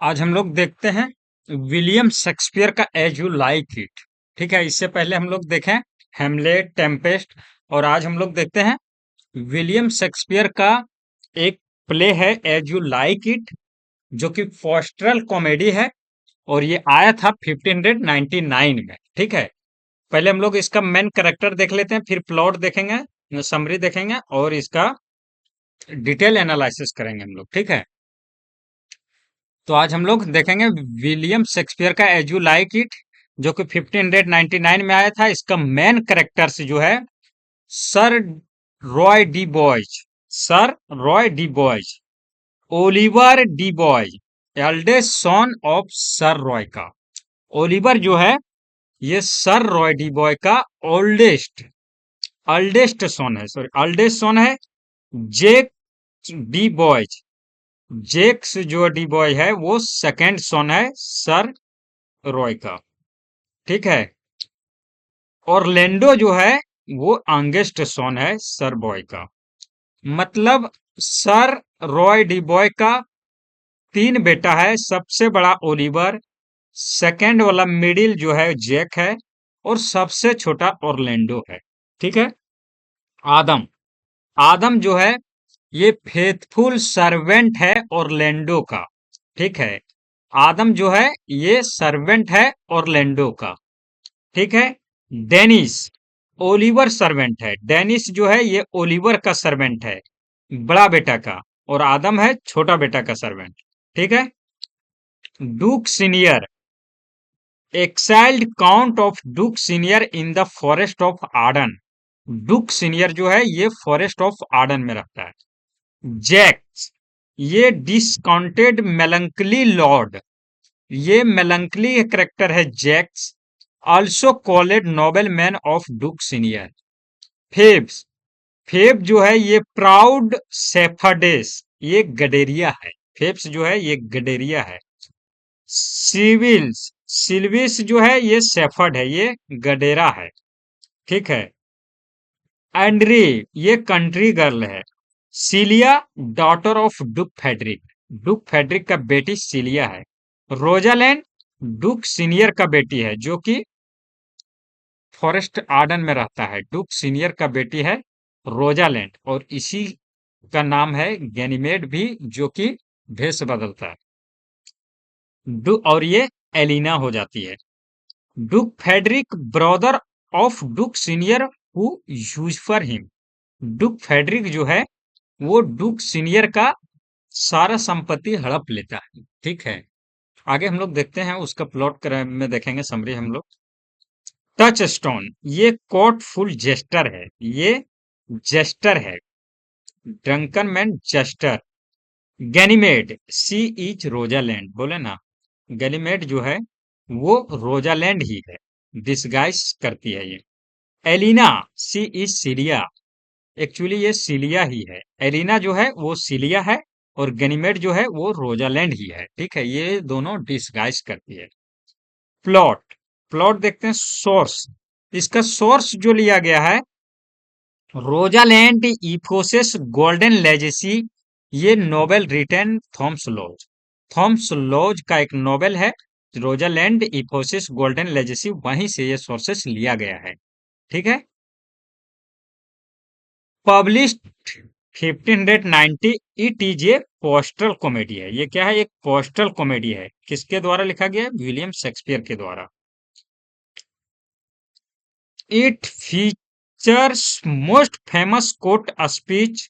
आज हम लोग देखते हैं विलियम शेक्सपियर का एज यू लाइक इट। ठीक है, इससे पहले हम लोग देखें हेमलेट, टेम्पेस्ट, और आज हम लोग देखते हैं विलियम शेक्सपियर का एक प्ले है एज यू लाइक इट, जो कि पोस्टरल कॉमेडी है और ये आया था 1599 में। ठीक है, पहले हम लोग इसका मेन कैरेक्टर देख लेते हैं, फिर प्लॉट देखेंगे, समरी देखेंगे और इसका डिटेल एनालिसिस करेंगे हम लोग। ठीक है, तो आज हम लोग देखेंगे विलियम शेक्सपियर का एज यू लाइक इट, जो कि 1599 में आया था। इसका मेन कैरेक्टर्स जो है sir Roy D boys, sir Roy D boys, Oliver D boys, eldest son of sir Roy का। ओलिवर जो है ये सर रॉय डी बॉय का ओल्डेस्ट अल्डेस्ट सन है, सॉरी अल्डेस्ट सन है। जेक डी बॉयज, जेक्स जो डी बॉय है वो सेकंड सन है सर रॉय का। ठीक है, ऑरलैंडो जो है वो यंगेस्ट सन है सर बॉय का। मतलब सर रॉय डी बॉय का तीन बेटा है, सबसे बड़ा ओलिवर, सेकंड वाला मिडिल जो है जैक है, और सबसे छोटा ऑरलैंडो है। ठीक है, आदम, आदम जो है ये फेथफुल सर्वेंट है ऑरलैंडो का। ठीक है, आदम जो है ये सर्वेंट है ऑरलैंडो का। ठीक है, डेनिस ओलिवर सर्वेंट है, डेनिस जो है ये ओलिवर का सर्वेंट है, बड़ा बेटा का, और आदम है छोटा बेटा का सर्वेंट। ठीक है, Duke senior, exiled count of Duke senior in the forest of Arden. Duke senior जो है ये फॉरेस्ट ऑफ आर्डन में रहता है। जैक्स ये डिसकाउंटेड मेलंकली लॉर्ड, ये मेलंकली करेक्टर है Jaques, also called noble man of duke senior. फेब्स, फेब जो है ये प्राउड सेफर्डेस, ये गडेरिया है। फेब्स जो है ये गडेरिया है। सिविल्स, सिल्विस जो है ये सेफर्ड है, ये गडेरा है। ठीक है, एंड्री ये कंट्री गर्ल है। Celia daughter of Duke Frederick, Duke Frederick का बेटी सिलिया है। रोजालैंड डुक सीनियर का बेटी है, जो कि फॉरेस्ट आर्डन में रहता है। डुक सीनियर का बेटी है रोजालैंड, और इसी का नाम है गैनीमेड भी, जो कि भेष बदलता है। और ये एलिना हो जाती है। Duke Frederick brother of duke senior who use for him, duke Frederick जो है वो डुक सीनियर का सारा संपत्ति हड़प लेता है। ठीक है, आगे हम लोग देखते हैं उसका प्लॉट में देखेंगे समरी हम लोग। टच स्टोन ये कोर्टफुल जेस्टर है, ये जेस्टर है, drunken man jester. Ganymede she is Rosalind, बोले ना, गैनीमेड जो है वो रोजालैंड ही है, डिसगाइज करती है ये। Aliena she is Celia, actually ये सिलिया ही है। एलिना जो है वो सिलिया है, और गैनीमेड जो है वो रोजालैंड ही है। ठीक है, ये दोनों डिसगाइज करती है। प्लॉट, प्लॉट देखते हैं। सोर्स, इसका सोर्स जो लिया गया है रोजालैंड इफोसिस गोल्डन लेजेसी, ये novel written Thomas Lodge, Thomas Lodge का एक नोवेल है रोजालैंड इफोसिस गोल्डन लेजेसी, वहीं से ये सोर्सेस लिया गया है। ठीक है, published 1590, it is a postal comedy है। ये क्या है, एक पोस्टल कॉमेडी है। किसके द्वारा लिखा गया है, विलियम शेक्सपियर के द्वारा। It features most famous quote speech,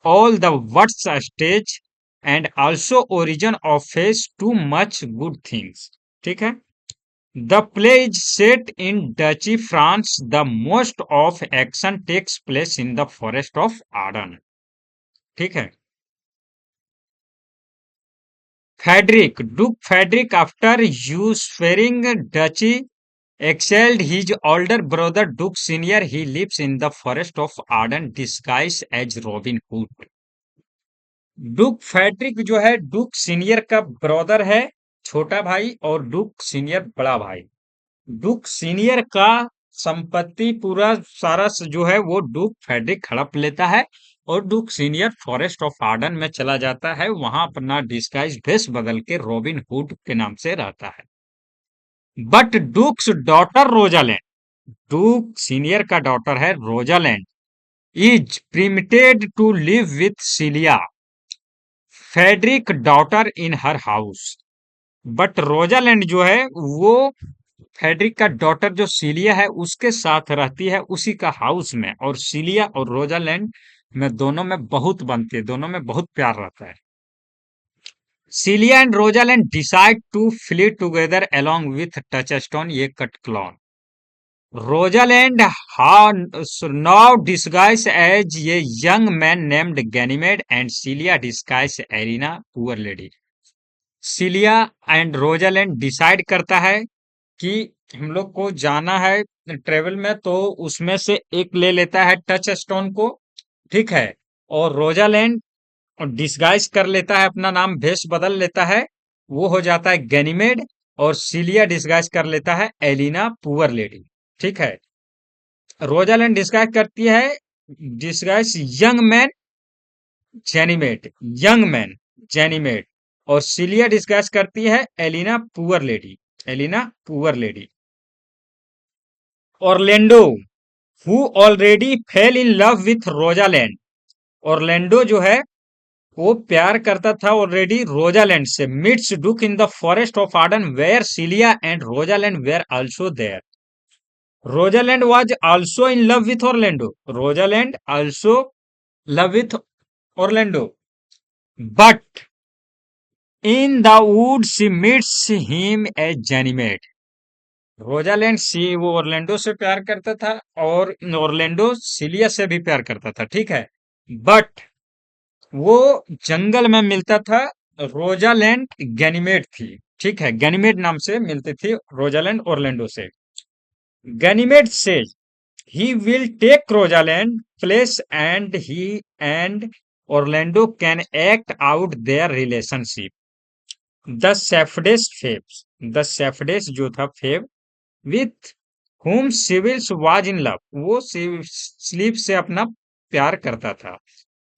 all the words stage, and also origin of face too much good things। ठीक है, the play is set in Duchy France, the most of action takes place in the forest of Arden। ठीक है, Frederick Duke Frederick after usurping Duchy exiled his older brother Duke Senior, he lives in the forest of Arden disguised as Robin Hood। Duke Friedrich जो है डुक senior का brother है, छोटा भाई, और डुक senior बड़ा भाई। डुक सीनियर का संपत्ति पूरा सारा जो है वो डुक फैड्रिक हड़प लेता है, और डुक सीनियर फॉरेस्ट ऑफ आर्डन में चला जाता है, वहां अपना डिस्गाइज भेष बदल के रॉबिन हुड के नाम से रहता है। But duke's daughter Rosalind, duke senior का डॉटर है Rosalind, is permitted to live with Celia Frederick daughter in her house. But Rosalind जो है वो फेडरिक का डॉटर जो सिलिया है उसके साथ रहती है उसी का हाउस में, और सिलिया और रोजालैंड में दोनों में बहुत बनती है, दोनों में बहुत प्यार रहता है। Celia and Rosalind decide to flee together along with Touchstone ये court clown. Rosalind now disguised as a young man named Ganymede and Celia disguised Elena, poor lady. Celia and Rosalind decide करता है कि हम लोग को जाना है travel में, तो उसमें से एक ले लेता है टच स्टोन को, ठीक है। और रोजालैंड डिस्गाइज कर लेता है, अपना नाम भेष बदल लेता है, वो हो जाता है गैनीमेड। और सिलिया डिस्गाइज कर लेता है एलिना पुअर लेडी, ठीक है। रोजालैंड डिस्गाइज करती है, disguise young man Ganymede, young man Ganymede. और सिलिया डिस्गाइज करती है Aliena poor lady, Aliena poor lady. Orlando who already fell in love with Rosalind, Orlando जो है वो प्यार करता था ऑलरेडी रोजालैंड से, meets duke in the forest of Arden where Celia and Rosalind were also there. Rosalind was also in love with Orlando. Rosalind also love with Orlando. But in the woods she meets him as Ganymede. रोजालैंड सी वो Orlando से प्यार करता था और Orlando cilia से भी प्यार करता था, ठीक है। बट वो जंगल में मिलता था, रोजालैंड गैनीमेड थी, ठीक है, गैनीमेड नाम से मिलती थी रोजालैंड ऑर्लैंडो से। गैनीमेड से he will take Rosalind place and he and Orlando can act out their relationship. The Saturdays Fabs, the Saturdays जो था Feb with whom Sibyl was in love, वो स्लीप से अपना प्यार करता था,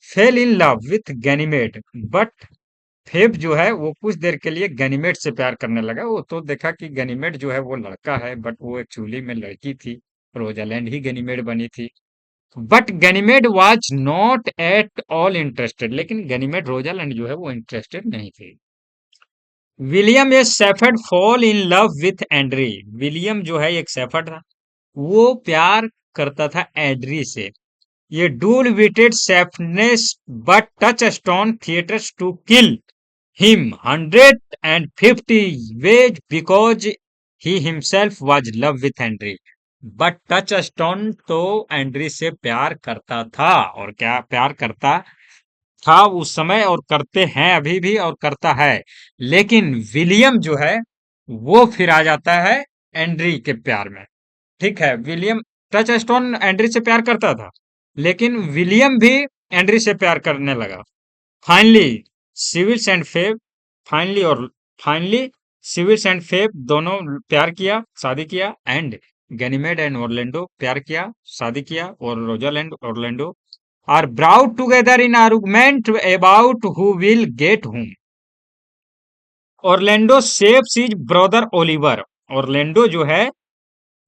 fell in love with Ganymede, but Feb जो है वो कुछ देर के लिए गनीमेड से प्यार करने लगा। वो तो देखा कि गनीमेड जो है वो लड़का है, बट वो एक्चुअली में लड़की थी, रोजालैंड ही गनीमेड बनी थी। But Ganymede was not at all interested, लेकिन गनीमेड रोजालैंड जो है वो इंटरेस्टेड नहीं थी। William a shepherd fall in love with Audrey, William जो है एक सेफर्ड था, वो प्यार करता था एंड्री से। ये dull witted shepherdess but Touchstone threatens to kill him 150 ways because he himself was love with Henry. But touch stone तो एंड्री से प्यार करता था, और क्या प्यार करता था उस समय, और करते हैं अभी भी, और करता है। लेकिन विलियम जो है वो फिर आ जाता है एंड्री के प्यार में, ठीक है। विलियम, टच स्टोन एंड्री से प्यार करता था, लेकिन विलियम भी एंड्री से प्यार करने लगा। Finally civils and Feb, finally और फाइनली सिविल्स एंड फेब दोनों प्यार किया, शादी किया, एंड गैनीमेड एंड ऑर्लैंडो प्यार किया, शादी किया, और Rosalind Orlando are brought together in argument about who will get whom. Orlando saves his brother Oliver, Orlando जो है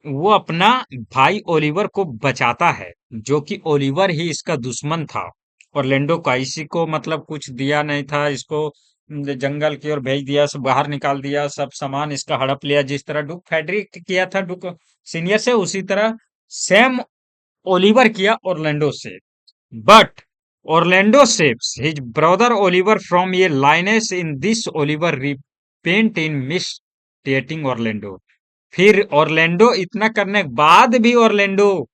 वो अपना भाई ओलिवर को बचाता है, जो कि ओलिवर ही इसका दुश्मन था। ऑर्लैंडो का इसी को मतलब कुछ दिया नहीं था इसको, जंगल की ओर भेज दिया, सब बाहर निकाल दिया, सब सामान इसका हड़प लिया, जिस तरह डुक फेडरिक किया था डुक सीनियर से, उसी तरह सेम ओलिवर किया ऑर्लैंडो से। But Orlando saves his brother Oliver from a lioness in this Oliver repent in mistreating Orlando. फिर ऑर्लैंडो इतना करने के बाद भी ऑर्लैंडो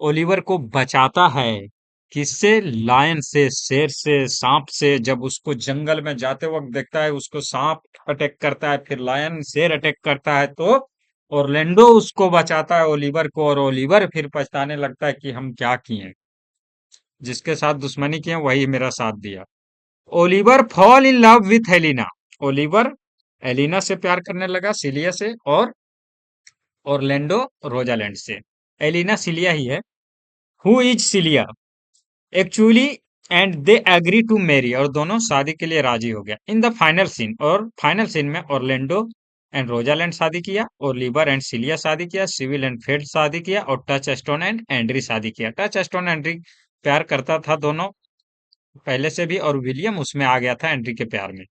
ओलिवर को बचाता है, किससे? लायन से, शेर से, सांप से। जब उसको जंगल में जाते वक्त देखता है उसको सांप अटैक करता है, फिर लायन शेर अटैक करता है, तो ऑर्लैंडो उसको बचाता है ओलिवर को, और ओलिवर फिर पछताने लगता है कि हम क्या किए, जिसके साथ दुश्मनी किए वही मेरा साथ दिया। Oliver fall in love with Helena, Oliver Aliena से प्यार करने लगा, सिलिया से, और ऑर्लैंडो रोजालैंड से। एलिना सिलिया ही है। Who is Celia? Actually and they agree to marry, और दोनों शादी के लिए राजी हो गया। इन द फाइनल सीन, और फाइनल सीन में ऑर्लैंडो एंड रोजालैंड शादी किया, ओलिवर एंड सिलिया शादी किया, सिविल एंड फेड शादी किया, और टच स्टोन एंड एंड्री शादी किया। टच स्टोन एंड्री प्यार करता था दोनों पहले से भी, और विलियम उसमें आ गया था एंड्री के प्यार में।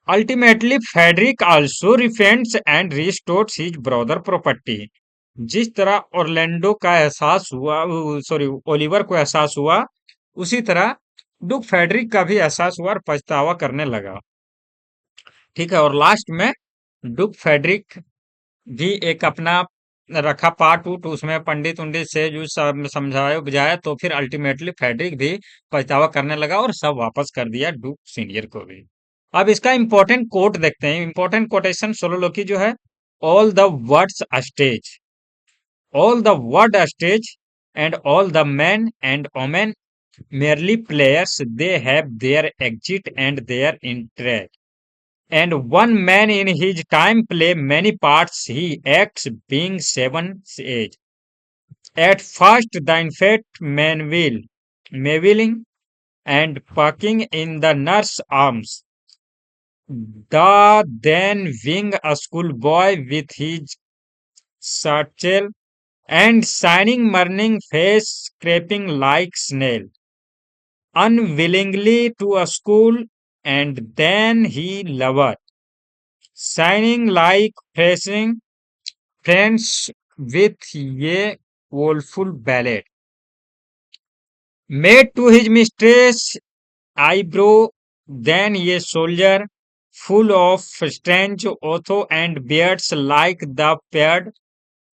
Ultimately Frederick also repents and restores his brother property. जिस तरह ऑर्लैंडो का एहसास हुआ, सॉरी, ओलिवर को एहसास हुआ, उसी तरह डुक फेडरिक का भी एहसास हुआ और पछतावा करने लगा। ठीक है, और लास्ट में डुक फेडरिक भी एक अपना रखा पार्ट उट, उसमें पंडित उंडित से जो सब समझाया बुझाया, तो फिर अल्टीमेटली फेडरिक भी पछतावा करने लगा और सब वापस कर दिया डुक सीनियर को भी। अब इसका इंपॉर्टेंट कोट देखते हैं, इंपॉर्टेंट कोटेशन सोलोलोकी जो है। All the words stage, all the word stage, and all the men and women merely players, they have their exit and their interest. And one man in his time play many parts, he acts being seven age. At first the infant Maywilling and pucking in the nurse arms. The then being a schoolboy with his satchel and shining morning face scraping like snail, unwillingly to a school, and then he lover, shining like facing friends with a woeful ballad, made to his mistress eyebrow, then a soldier, full of strange oath and beards like the paired,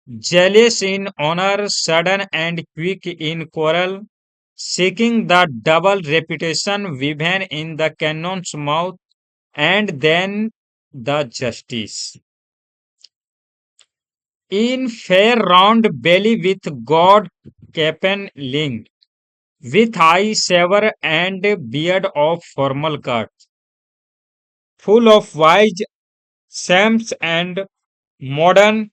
jealous in honor, sudden and quick in quarrel, seeking the double reputation woven in the cannon's mouth, and then the justice. In fair round belly with god capon linked, with high sabre and beard of formal cut, full of wise shams and modern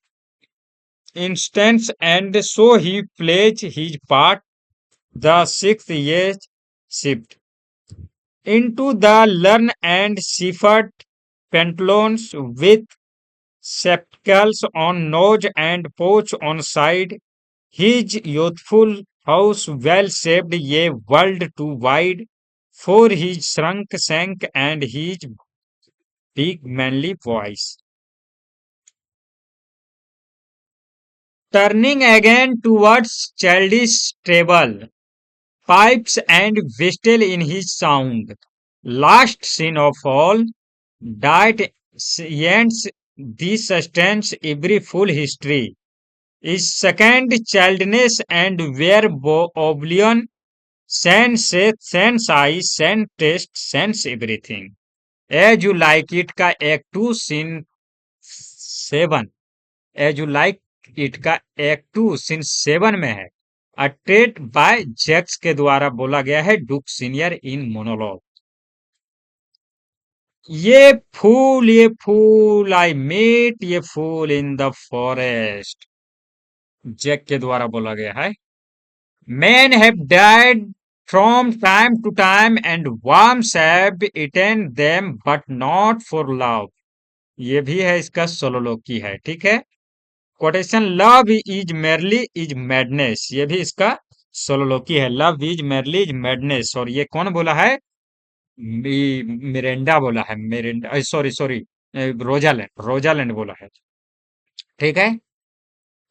instance, and so he plays his part. The sixth year shift into the learn and shepherd pantaloons with spectacles on nose and pouch on side. His youthful house well shaped, ye world too wide for his shrunk sank and his big manly voice. Turning again towards childish treble, pipes and whistle in his sound. Last sin of all, that ends this sustains every full history. Is second childness and where oblivion, sense, sense eye, sense taste, sense everything. As you like it का act two scene 7, as you like it का act two scene 7 में है। अटेड bye Jacques के द्वारा बोला गया है डुक senior in monologue. ये फूल आई मीट ये fool in the forest, Jaques के द्वारा बोला गया है। Men have died from time to time and worms have eaten them but not for love. ये भी है, इसका सोलोलोकी है। ठीक है, quotation love is merely is madness, ये भी इसका सोलोलोकी है। Love is merely is madness, और ये कौन बोला है? मिरेंडा बोला है, Miranda, sorry sorry, Rosalind, Rosalind बोला है। ठीक है,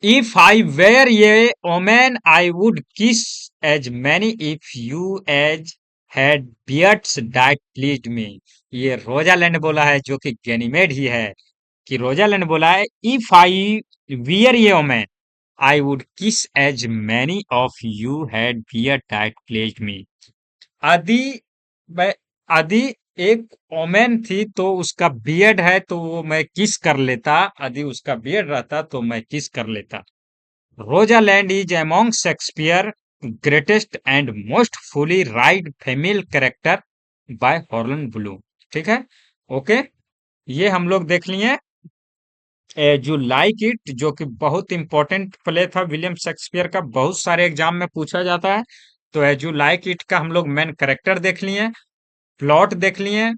if I were a woman I would kiss as many if you as had beards that pleased me. ये रोजालैंड बोला है, जो कि गैनीमेड ही है, कि रोजालैंड बोला है if I wear a woman I would kiss as many of you had beard that pleased me. आदि आदि एक ओमेन थी, तो उसका बियर्ड है, तो वो मैं किस कर लेता। यदि उसका बियर्ड रहता तो मैं किस कर लेता। Rosalind is among Shakespeare greatest and most fully realized female character by Harold Bloom. ठीक है, ओके, ये हम लोग देख लिए। जो लाइक इट, जो कि बहुत इंपॉर्टेंट प्ले था विलियम शेक्सपियर का, बहुत सारे एग्जाम में पूछा जाता है। तो एज यू लाइक इट का हम लोग मेन कैरेक्टर देख लिए, प्लॉट देख लिए,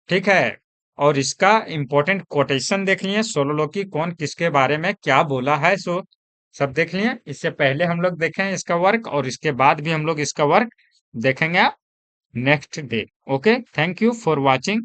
ठीक है, और इसका इंपॉर्टेंट कोटेशन देख लिए, सोलोलोकी कौन किसके बारे में क्या बोला है, सो सब देख लिए। इससे पहले हम लोग देखें इसका वर्क, और इसके बाद भी हम लोग इसका वर्क देखेंगे आप next day. Okay, thank you for watching.